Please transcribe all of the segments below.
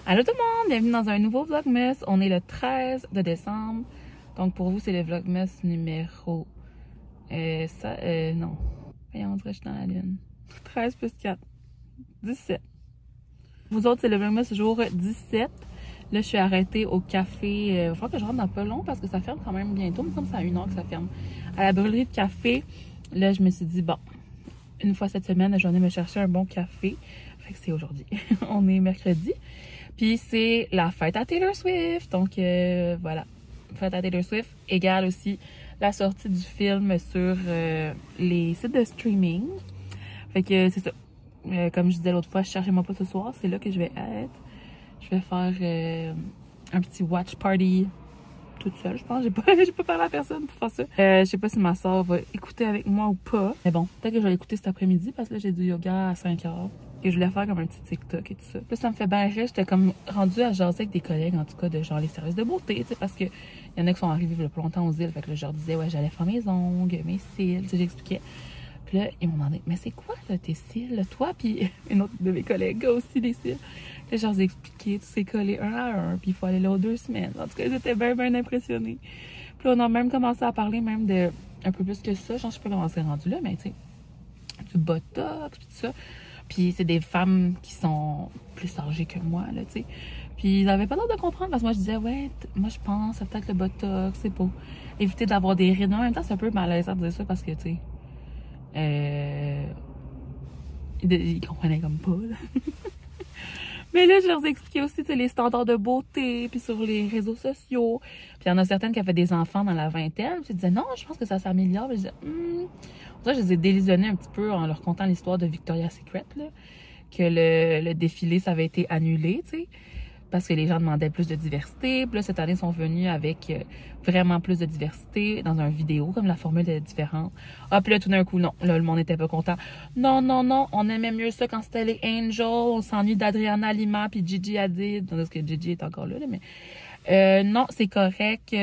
Allô tout le monde, bienvenue dans un nouveau Vlogmas. On est le 13 de décembre. Donc pour vous, c'est le Vlogmas numéro... non. Voyons, on dirait que je suis dans la lune. 13 plus 4. 17. Vous autres, c'est le Vlogmas jour 17. Là, je suis arrêtée au café. Il va falloir que je rentre dans pas long parce que ça ferme quand même bientôt. Il me semble que c'est à 1h que ça ferme. À la brûlerie de café, là, je me suis dit, bon, une fois cette semaine, je vais me chercher un bon café. Fait que c'est aujourd'hui. On est mercredi. Puis c'est la fête à Taylor Swift. Donc voilà, fête à Taylor Swift égale aussi la sortie du film sur les sites de streaming. Fait que c'est ça. Comme je disais l'autre fois, je cherchais moi pas ce soir. C'est là que je vais être. Je vais faire un petit watch party toute seule, je pense. J'ai pas parlé à personne pour faire ça. Je sais pas si ma soeur va écouter avec moi ou pas. Mais bon, peut-être que je vais l'écouter cet après-midi parce que là, j'ai du yoga à 5h. Et je voulais faire comme un petit TikTok et tout ça. Puis là, ça me fait bien rire. J'étais comme rendue à jaser avec des collègues, en tout cas, de genre les services de beauté, tu sais, parce que y en a qui sont arrivés il y a plus longtemps aux îles. Fait que là, je leur disais, ouais, j'allais faire mes ongles, mes cils, tu sais, j'expliquais. Puis là, ils m'ont demandé, mais c'est quoi, là, tes cils, toi? Puis une autre de mes collègues a aussi des cils. Là, je leur ai expliqué, tout s'est collé un à un, puis il faut aller là aux 2 semaines. En tout cas, ils étaient bien, bien impressionnés. Puis là, on a même commencé à parler même de un peu plus que ça. Genre, je sais pas comment c'est rendu là, mais tu sais, du botox, puis tout ça. Puis c'est des femmes qui sont plus âgées que moi, là, tu sais. Puis ils avaient pas l'air de comprendre parce que moi, je disais, ouais, moi, je pense, c'est peut-être le botox, c'est pour éviter d'avoir des rides. Mais en même temps, c'est un peu malaisant de dire ça parce que, tu sais, ils comprenaient comme pas, là. Mais là, je leur ai expliqué aussi les standards de beauté, puis sur les réseaux sociaux. Puis il y en a certaines qui avaient des enfants dans la vingtaine. Puis ils disaient, non, je pense que ça s'améliore. Puis je disais, ça, je les ai délusionnés un petit peu en leur contant l'histoire de Victoria's Secret, là, que le défilé, ça avait été annulé, tu sais, parce que les gens demandaient plus de diversité. Puis là, cette année, ils sont venus avec vraiment plus de diversité dans une vidéo, comme la formule est différente. Ah, puis là, tout d'un coup, non. Là, le monde n'était pas content. Non, non, non, on aimait mieux ça quand c'était les Angels. On s'ennuie d'Adriana Lima puis Gigi Hadid. Parce que Gigi est encore là, mais... non, c'est correct.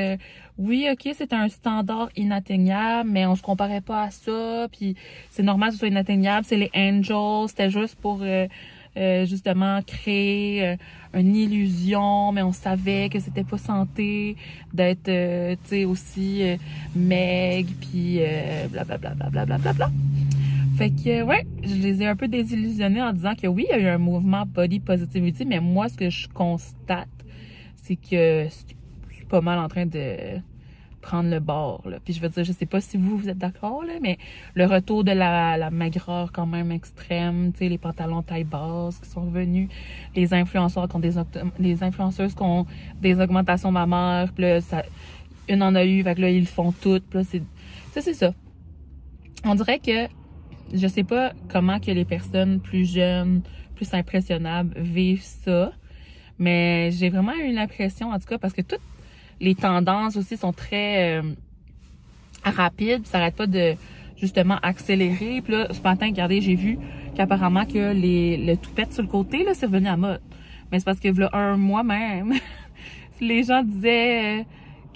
Oui, ok, c'est un standard inatteignable, mais on se comparait pas à ça. Puis c'est normal que ce soit inatteignable. C'est les Angels. C'était juste pour... justement créer une illusion, mais on savait que c'était pas santé d'être tu sais aussi maigre puis blablabla blablabla. Fait que ouais, je les ai un peu désillusionnés en disant que oui, il y a eu un mouvement body positivity, mais moi ce que je constate, c'est que c'est pas mal en train de prendre le bord, là. Puis je veux dire, je sais pas si vous êtes d'accord, là, mais le retour de la maigreur quand même extrême, tu sais, les pantalons taille basse qui sont revenus, les influenceurs qui ont les influenceuses qui ont des augmentations mammaires, puis là, une en a eu, fait que là, ils le font toutes, puis là, c'est ça. On dirait que, je sais pas comment que les personnes plus jeunes, plus impressionnables vivent ça, mais j'ai vraiment eu l'impression, en tout cas, parce que toutes les tendances aussi sont très rapides, ça n'arrête pas de justement accélérer. Puis là, ce matin, regardez, j'ai vu qu'apparemment que le toupette sur le côté, là, c'est revenu à mode. Mais c'est parce que là, un mois même, les gens disaient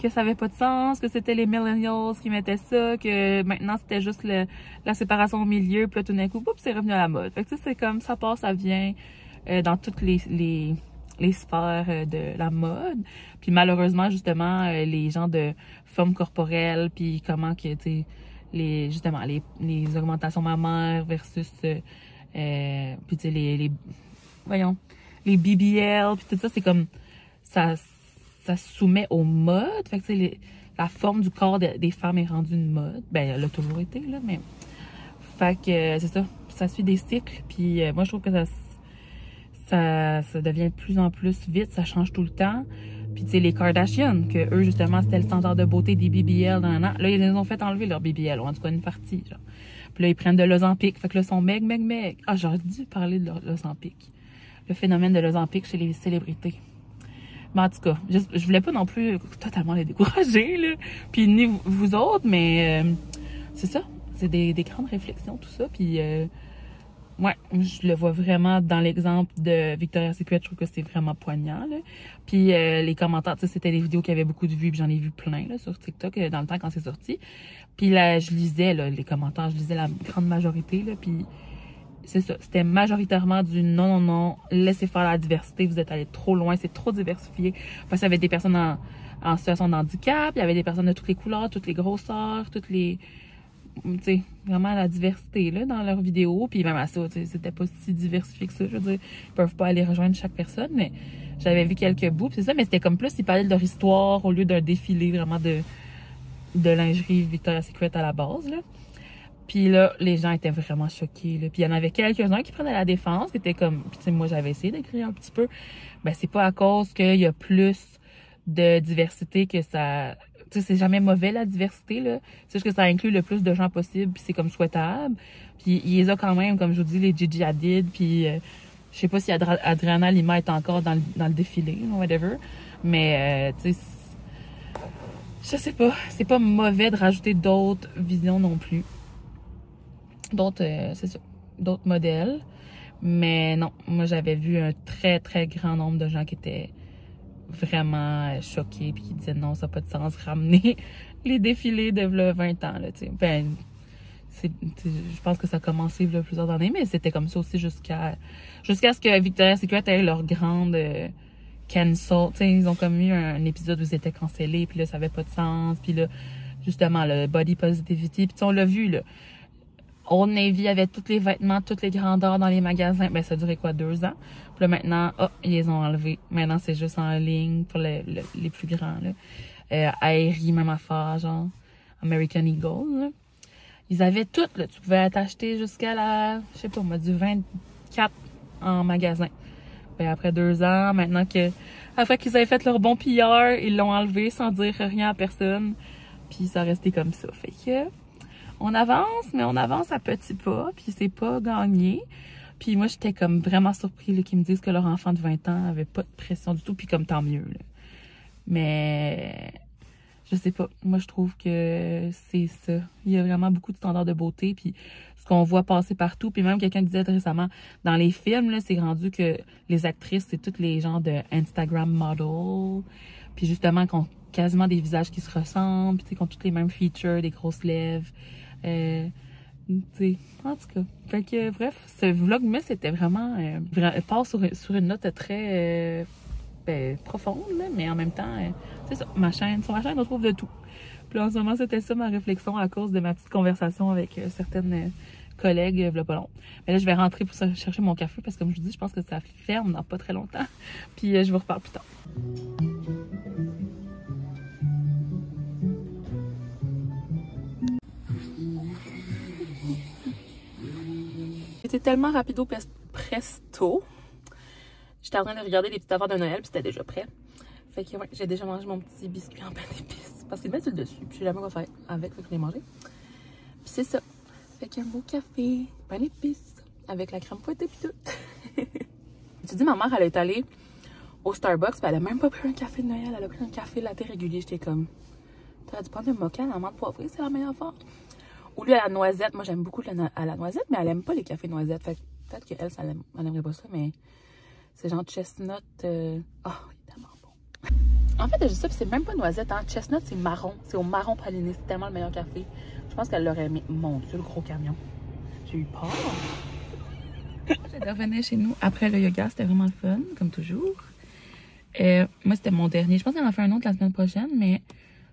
que ça avait pas de sens, que c'était les millennials qui mettaient ça, que maintenant c'était juste la séparation au milieu, puis là tout d'un coup, c'est revenu à la mode. Fait que tu sais, c'est comme ça part, ça vient dans toutes les sphères de la mode. Puis malheureusement, justement, les gens de forme corporelle, puis comment que, tu sais, justement, les augmentations mammaires versus, puis tu sais, voyons, les BBL, puis tout ça, c'est comme, ça se soumet aux modes. Fait que, tu sais, la forme du corps des femmes est rendue une mode. Ben, elle a toujours été, là, mais... Fait que, c'est ça, ça suit des cycles, puis moi, je trouve que ça devient de plus en plus vite, ça change tout le temps. Puis tu sais, les Kardashians, que eux justement c'était le standard de beauté des BBL dans là, ils les ont fait enlever leur BBL, ou en tout cas une partie, genre. Puis là, ils prennent de l'Ozempic, fait que là, ils sont meg. Ah, j'aurais dû parler de l'Ozempic. Le phénomène de l'Ozempic chez les célébrités. Mais en tout cas, je voulais pas non plus totalement les décourager, là. Puis ni vous autres, mais c'est ça. C'est des grandes réflexions, tout ça. Puis ouais, je le vois vraiment dans l'exemple de Victoria's Secret. Je trouve que c'est vraiment poignant, là. Puis les commentaires, tu sais, c'était des vidéos qui avaient beaucoup de vues, puis j'en ai vu plein, là, sur TikTok dans le temps quand c'est sorti. Puis là, je lisais, là, les commentaires, je lisais la grande majorité, là, puis c'est ça. C'était majoritairement du non, non, non, laissez faire la diversité, vous êtes allé trop loin, c'est trop diversifié. Parce qu'il y avait des personnes en situation de handicap, il y avait des personnes de toutes les couleurs, toutes les grosseurs, toutes les... Tu sais, vraiment la diversité là, dans leurs vidéos. Puis même à ça, c'était pas si diversifié que ça. Je veux dire, ils peuvent pas aller rejoindre chaque personne, mais j'avais vu quelques bouts, c'est ça, mais c'était comme plus, ils parlaient de leur histoire au lieu d'un défilé vraiment de lingerie Victoria's Secret à la base, là. Puis là, les gens étaient vraiment choqués, là. Puis il y en avait quelques-uns qui prenaient la défense, qui étaient comme... Puis tu sais, moi, j'avais essayé d'écrire un petit peu. Ben, c'est pas à cause qu'il y a plus de diversité que ça... Tu sais, c'est jamais mauvais, la diversité, là. C'est juste que ça inclut le plus de gens possible, puis c'est comme souhaitable. Puis il les a quand même, comme je vous dis, les Gigi Hadid, puis... je sais pas si Adriana Lima est encore dans le défilé, whatever. Mais, tu sais... Je sais pas. C'est pas mauvais de rajouter d'autres visions non plus. D'autres, c'est ça, d'autres modèles. Mais non, moi j'avais vu un très très grand nombre de gens qui étaient vraiment choqués puis qui disaient non, ça n'a pas de sens ramener les défilés de 20 ans là, tu sais. Ben, je pense que ça a commencé il y a plusieurs années, mais c'était comme ça aussi jusqu'à ce que Victoria's Secret ait leur grande cancel. Tu sais, ils ont comme eu un épisode où ils étaient cancellés puis là ça avait pas de sens, puis là justement le body positivity, puis on l'a vu là. Old Navy avait tous les vêtements, toutes les grandeurs dans les magasins. Ben, ça a duré quoi, 2 ans? Puis là, maintenant, ils les ont enlevés. Maintenant, c'est juste en ligne pour les plus grands, là. Aerie, même affaire, genre. American Eagle, là. Ils avaient tout, là. Tu pouvais t'acheter jusqu'à la, je sais pas, moi, du 24 en magasin. Ben, après 2 ans, après qu'ils avaient fait leur bon PR, ils l'ont enlevé sans dire rien à personne. Puis ça restait comme ça. Fait que... on avance, mais on avance à petits pas, puis c'est pas gagné. Puis moi, j'étais comme vraiment surpris là, qu'ils me disent que leur enfant de 20 ans avait pas de pression du tout, puis comme tant mieux. Là. Mais je sais pas, moi je trouve que c'est ça. Il y a vraiment beaucoup de standards de beauté, puis ce qu'on voit passer partout, puis même quelqu'un disait récemment, dans les films, là, c'est rendu que les actrices, c'est toutes les genres de Instagram model, puis justement, qui ont quasiment des visages qui se ressemblent, puis qui ont toutes les mêmes features, des grosses lèvres. En tout cas, fait que bref, ce vlogmas c'était vraiment part sur une note très profonde là, mais en même temps c'est ça, sur ma chaîne on trouve de tout. Puis en ce moment c'était ça ma réflexion à cause de ma petite conversation avec certaines collègues v'là pas long. Mais là je vais rentrer pour chercher mon café parce que comme je vous dis, je pense que ça ferme dans pas très longtemps. Puis je vous reparle plus tard. C'était tellement rapido presto. J'étais en train de regarder les petites affaires de Noël, puis c'était déjà prêt. Fait que ouais, j'ai déjà mangé mon petit biscuit en pain d'épices. Parce qu'il met sur le dessus, puis je sais jamais quoi faire avec, fait que je l'ai mangé. Puis c'est ça. Fait qu'un beau café, pain d'épices, avec la crème fouettée puis tout. Tu dis, ma mère, elle est allée au Starbucks, puis elle a même pas pris un café de Noël, elle a pris un café latte régulier. J'étais comme, t'aurais dû prendre un mocha, la menthe poivrée, c'est la meilleure forme. Ou lui, à la noisette. Moi, j'aime beaucoup à la noisette, mais elle aime pas les cafés noisettes. Fait que peut-être qu'elle, elle aimerait pas ça, mais c'est genre chestnut. Oh, il est tellement bon. En fait, je sais, c'est même pas noisette, hein. Chestnut, c'est marron. C'est au marron praliné. C'est tellement le meilleur café. Je pense qu'elle l'aurait aimé. Mon Dieu, le gros camion. J'ai eu peur. J'ai revenu chez nous après le yoga. C'était vraiment le fun, comme toujours. Moi, c'était mon dernier. Je pense qu'elle en a fait un autre la semaine prochaine, mais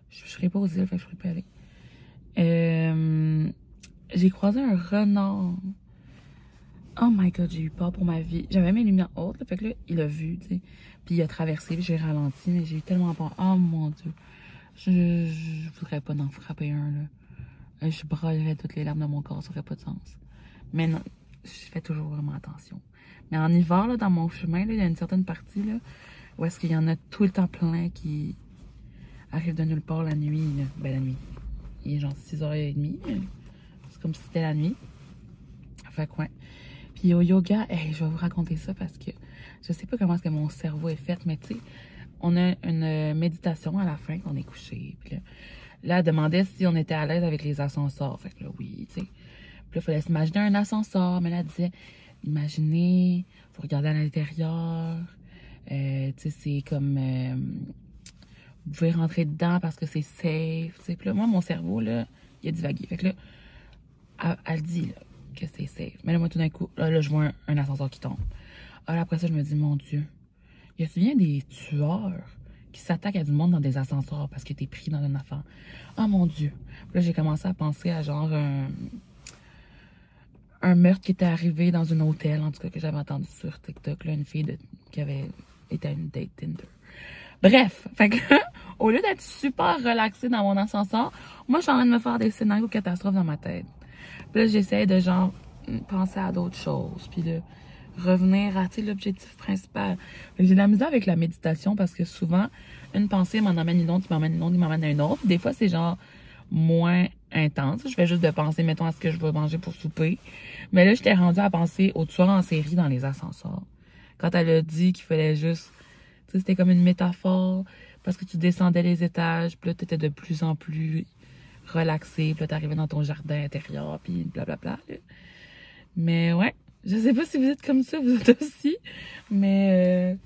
je serai pas aux îles, fait que je pourrais pas aller. J'ai croisé un renard. Oh my god, j'ai eu peur pour ma vie. J'avais mes lumières hautes, là, fait que là, il a vu, tu sais. Puis il a traversé, puis j'ai ralenti, mais j'ai eu tellement peur. Oh mon Dieu. Je voudrais pas en frapper un, là. Je braillerais toutes les larmes de mon corps, ça aurait pas de sens. Mais non, je fais toujours vraiment attention. Mais en hiver, là, dans mon chemin, là, il y a une certaine partie, là, où est-ce qu'il y en a tout le temps plein qui arrivent de nulle part la nuit, là. Ben, la nuit. Il est genre 6h30, mais c'est comme si c'était la nuit. Fait que ouais. Puis au yoga, hey, je vais vous raconter ça parce que je sais pas comment est-ce que mon cerveau est fait, mais tu sais, on a une méditation à la fin qu'on est couché. Puis là, elle demandait si on était à l'aise avec les ascenseurs. Fait que là, oui, tu sais. Puis là, il fallait s'imaginer un ascenseur. Mais là, elle disait, imaginez, vous regardez à l'intérieur. Tu sais, c'est comme... vous pouvez rentrer dedans parce que c'est safe. T'sais. Puis là, moi, mon cerveau, là, il a divagué. Fait que là, elle dit, là, que c'est safe. Mais là, moi, tout d'un coup, là, je vois un ascenseur qui tombe. Alors après ça, je me dis, mon Dieu, y a-t-il bien des tueurs qui s'attaquent à du monde dans des ascenseurs parce que t'es pris dans une affaire? Oh mon Dieu. Puis là, j'ai commencé à penser à genre un meurtre qui était arrivé dans un hôtel, en tout cas, que j'avais entendu sur TikTok, là, une fille qui avait été à une date Tinder. Bref, fait que, au lieu d'être super relaxée dans mon ascenseur, moi, je suis en train de me faire des scénarios catastrophes dans ma tête. Puis là, j'essaie de, genre, penser à d'autres choses, puis de revenir à, tu sais, l'objectif principal. J'ai de la misère avec la méditation parce que souvent, une pensée m'en amène une autre, qui m'emmène une autre, qui m'emmène une autre. Des fois, c'est genre moins intense. Je fais juste de penser, mettons, à ce que je vais manger pour souper. Mais là, j'étais rendue à penser aux tueurs en série dans les ascenseurs. Quand elle a dit qu'il fallait juste... Tu sais, c'était comme une métaphore parce que tu descendais les étages, puis là, t'étais de plus en plus relaxé, puis là, t'arrivais dans ton jardin intérieur, puis blablabla. Là. Mais ouais, je sais pas si vous êtes comme ça, vous êtes aussi, mais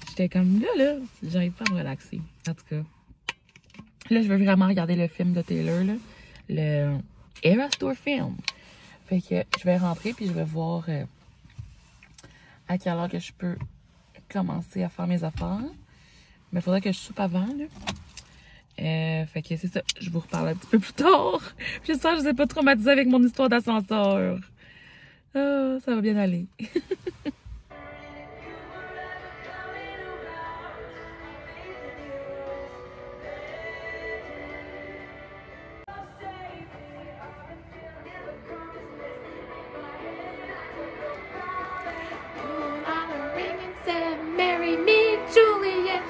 j'étais comme là, j'arrive pas à me relaxer. En tout cas, là, je veux vraiment regarder le film de Taylor, là, le Eras Tour film. Fait que je vais rentrer, puis je vais voir à quelle heure que je peux commencer à faire mes affaires. Mais il faudrait que je soupe avant, là. Fait que c'est ça, je vous reparle un petit peu plus tard. J'espère que je ne vous ai pas traumatisé avec mon histoire d'ascenseur. Ah, ça va bien aller. Marry me, Juliet.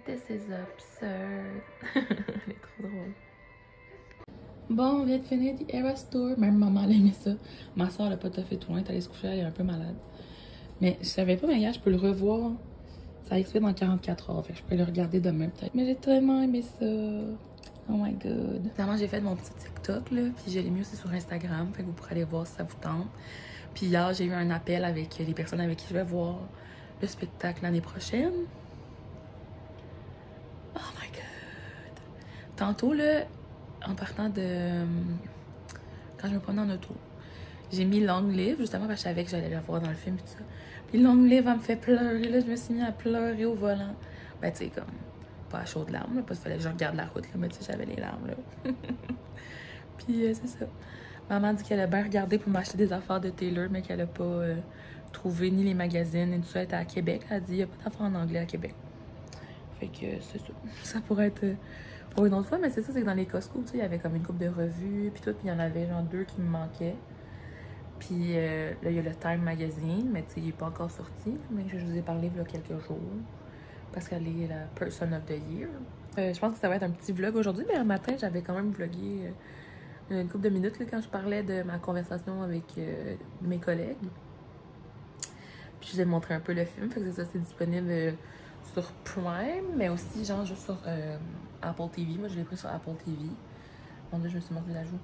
This is absurd. Elle est trop drôle. Bon, on vient de finir The Eras Tour. Même maman, elle aimait ça. Ma soeur, elle a pas tout fait tout loin. Elle est allée se coucher, elle est un peu malade. Mais je savais pas, mais hier, je peux le revoir. Ça expire dans 44 heures. Fait que je pourrais le regarder demain, peut-être. Mais j'ai tellement aimé ça. Oh my god. Finalement, j'ai fait mon petit TikTok, là. Puis je l'ai mis aussi sur Instagram. Fait que vous pourrez aller voir si ça vous tente. Puis hier, j'ai eu un appel avec les personnes avec qui je vais voir le spectacle l'année prochaine. Oh my god. Tantôt, là, en partant de... Quand je me promenais en auto, j'ai mis Long Live, justement, parce que je savais que j'allais la voir dans le film et tout ça. Puis Long Live, elle me fait pleurer, là. Je me suis mis à pleurer au volant. Ben, tu sais, comme, pas à chaudes larmes, là, parce qu'il fallait que je regarde la route, là, mais tu sais, j'avais les larmes, là. Puis, c'est ça. Maman dit qu'elle a bien regardé pour m'acheter des affaires de Taylor, mais qu'elle a pas trouvé ni les magazines et tout ça. Elle était à Québec. Elle a dit, il n'y a pas d'affaires en anglais à Québec. Fait que c'est ça. Ça pourrait être pour une autre fois, mais c'est ça, c'est que dans les Costco, tu sais, il y avait comme une couple de revues, puis tout, puis il y en avait genre 2 qui me manquaient. Puis là, il y a le Time Magazine, mais tu sais, il n'est pas encore sorti, mais je vous ai parlé il y a quelques jours, parce qu'elle est la Person of the Year. Je pense que ça va être un petit vlog aujourd'hui, mais un matin, j'avais quand même vlogué une couple de minutes là, quand je parlais de ma conversation avec mes collègues. Puis je vous ai montré un peu le film, fait que c'est ça, c'est disponible sur Prime, mais aussi genre juste sur Apple TV. Moi, je l'ai pris sur Apple TV. Mon Dieu, je me suis mordu la joue.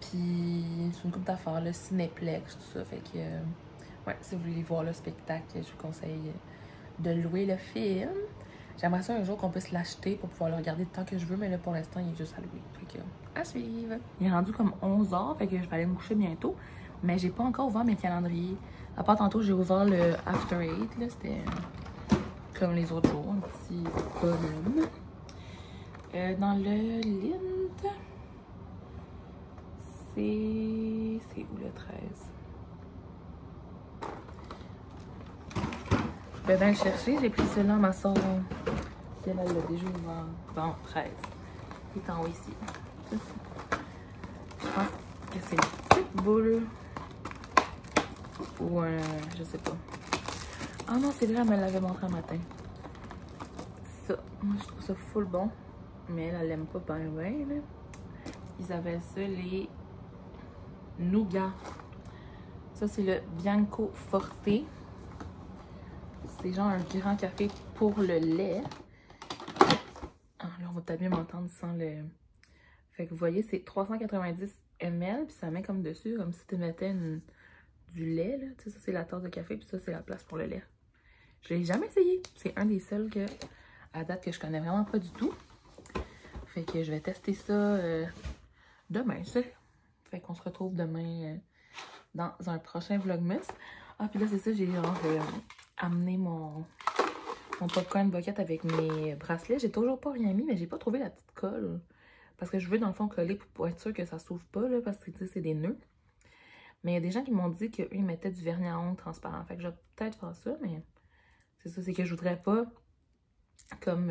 Puis, c'est une couple d'affaires, le Cinéplex, tout ça. Fait que, ouais, si vous voulez voir le spectacle, je vous conseille de louer le film. J'aimerais ça un jour qu'on puisse l'acheter pour pouvoir le regarder tant que je veux, mais là, pour l'instant, il est juste à louer. Fait que, à suivre. Il est rendu comme 11h, fait que je vais aller me coucher bientôt. Mais j'ai pas encore ouvert mes calendriers. À part tantôt, j'ai ouvert le After 8, là, c'était... comme les autres jours, un petit volume. Dans le Lint, c'est où le 13? Je vais bien le chercher, j'ai pris celui-là à ma soeur. Puis elle l'a déjà ouvert. Bon, 13. Il est en haut ici. Je pense que c'est une petite boule. Ou un... je sais pas. Ah non, c'est vrai, elle me l'avait montré un matin. Ça, moi je trouve ça full bon. Mais elle l'aime pas bien, là. Ils appellent ça les nougats. Ça, c'est le Bianco Forte. c'est genre un grand café pour le lait. Ah, là, on va peut-être mieux m'entendre sans le... Fait que vous voyez, c'est 390 ml, puis ça met comme dessus, comme si tu mettais du lait, là. Tu sais, ça, c'est la tasse de café, puis ça, c'est la place pour le lait. Je l'ai jamais essayé. C'est un des seuls que, à date, que je connais vraiment pas du tout. Fait que je vais tester ça demain, tu sais. Fait qu'on se retrouve demain dans un prochain Vlogmas. Ah, puis là, c'est ça, j'ai genre amené mon popcorn bucket avec mes bracelets. J'ai toujours pas rien mis, mais j'ai pas trouvé la petite colle. Parce que je veux, dans le fond, coller pour être sûr que ça s'ouvre pas, là, parce que, tu sais, c'est des nœuds. Mais il y a des gens qui m'ont dit qu'eux, ils mettaient du vernis à ongles transparent. Fait que je vais peut-être faire ça, mais c'est ça, c'est que je voudrais pas, comme,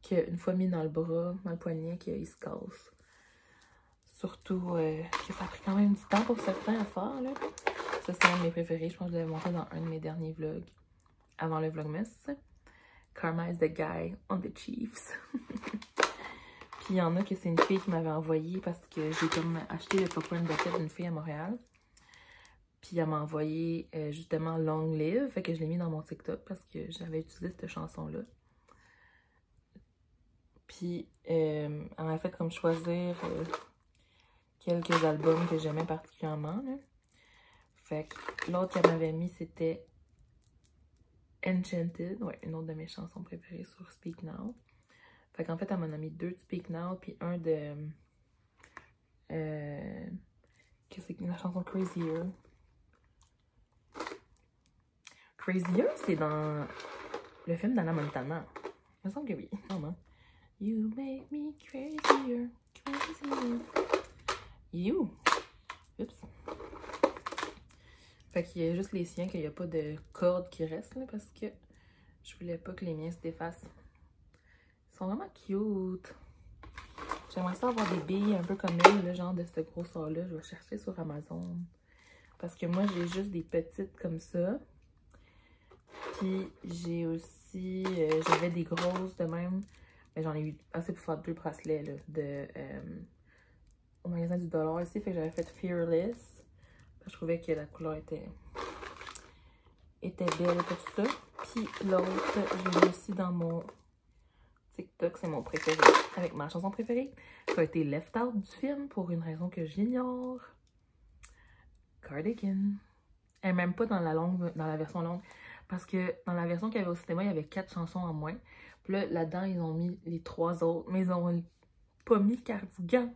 qu'une fois mis dans le bras, dans le poignet, qu'il se casse. Surtout que ça a pris quand même du temps pour certains à faire, là. Ça, c'est un de mes préférés. Je pense que je l'avais montré dans un de mes derniers vlogs, avant le Vlogmas. Karma is the guy on the Chiefs. Puis il y en a que c'est une fille qui m'avait envoyé parce que j'ai comme acheté le popcorn bucket d'une fille à Montréal. Puis elle m'a envoyé justement Long Live. Fait que je l'ai mis dans mon TikTok parce que j'avais utilisé cette chanson-là. Puis elle m'a fait comme choisir quelques albums que j'aimais particulièrement, là. Fait que l'autre qu'elle m'avait mis, c'était Enchanted. Ouais, une autre de mes chansons préférées sur Speak Now. Fait qu'en fait, elle m'en a mis 2 de Speak Now, puis un de... qu'est-ce que c'est la chanson Crazier? Crazier, c'est dans le film d'Anna Montana. Il me semble que oui. Non. You make me crazier, crazier. You! Oups. Fait qu'il y a juste les siens, qu'il n'y a pas de cordes qui restent, là, parce que je voulais pas que les miens se défassent. Ils sont vraiment cute. J'aimerais ça avoir des billes un peu comme elle, le genre de ce gros sort-là. Je vais chercher sur Amazon. Parce que moi, j'ai juste des petites comme ça. Puis j'ai aussi... j'avais des grosses de même. Mais j'en ai eu assez pour faire 2 bracelets là, au magasin du dollar ici. Fait que j'avais fait Fearless. Je trouvais que la couleur était belle pour ça. Puis l'autre, je l'ai aussi dans mon TikTok, c'est mon préféré, avec ma chanson préférée. Ça a été left out du film pour une raison que j'ignore. Cardigan. Elle n'est même pas dans la version longue. Parce que dans la version qu'il y avait au cinéma, il y avait 4 chansons en moins. Puis là-dedans, ils ont mis les 3 autres. Mais ils ont pas mis Cardigan.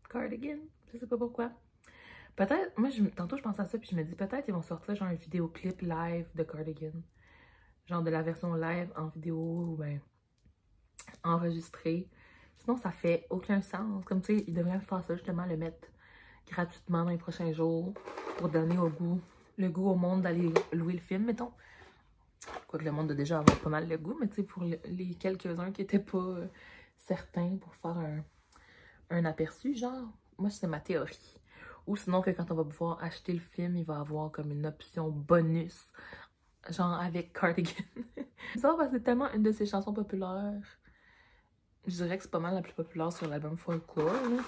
Cardigan. Je sais pas pourquoi. Peut-être, moi, tantôt je pensais à ça, puis je me dis peut-être ils vont sortir genre un vidéoclip live de Cardigan. Genre de la version live en vidéo, ou ben enregistrée. Sinon, ça fait aucun sens. Comme tu sais, ils devraient faire ça justement, le mettre gratuitement dans les prochains jours pour donner le goût au monde d'aller louer le film, mettons. Quoique le monde a déjà avoir pas mal le goût, mais tu sais, pour les quelques-uns qui étaient pas certains pour faire un aperçu, genre, moi, c'est ma théorie. Ou sinon que quand on va pouvoir acheter le film, il va avoir comme une option bonus. Genre avec Cardigan. Ça, parce que c'est tellement une de ses chansons populaires. Je dirais que c'est pas mal la plus populaire sur l'album Folklore. Là.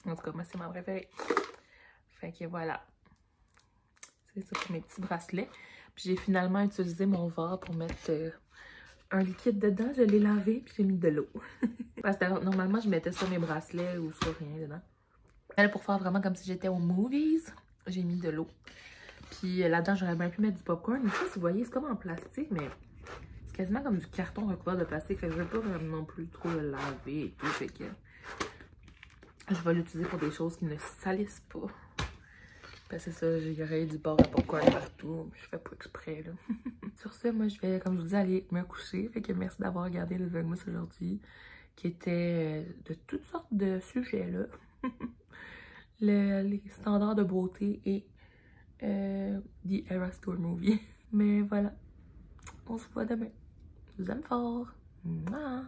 En tout cas, moi, c'est ma préférée. Fait que voilà. C'est ça pour mes petits bracelets. Puis j'ai finalement utilisé mon verre pour mettre un liquide dedans. Je l'ai lavé puis j'ai mis de l'eau. Parce que normalement, je mettais sur mes bracelets ou sur rien dedans. Elle, pour faire vraiment comme si j'étais aux movies, j'ai mis de l'eau. Puis là-dedans, j'aurais bien pu mettre du popcorn. Et ça, si vous voyez, c'est comme en plastique, mais c'est quasiment comme du carton recouvert de plastique. Fait que je veux pas non plus trop le laver et tout. Fait que je vais l'utiliser pour des choses qui ne salissent pas. Parce que c'est ça, j'aurais eu du bord à popcorn partout. Je fais pas exprès, là. Sur ce, moi, je vais, comme je vous dis, aller me coucher. Fait que merci d'avoir regardé le Vlogmas aujourd'hui, qui était de toutes sortes de sujets, là. Les standards de beauté et The Eras Tour Movie. Mais voilà, on se voit demain. Je vous aime fort. Mouah.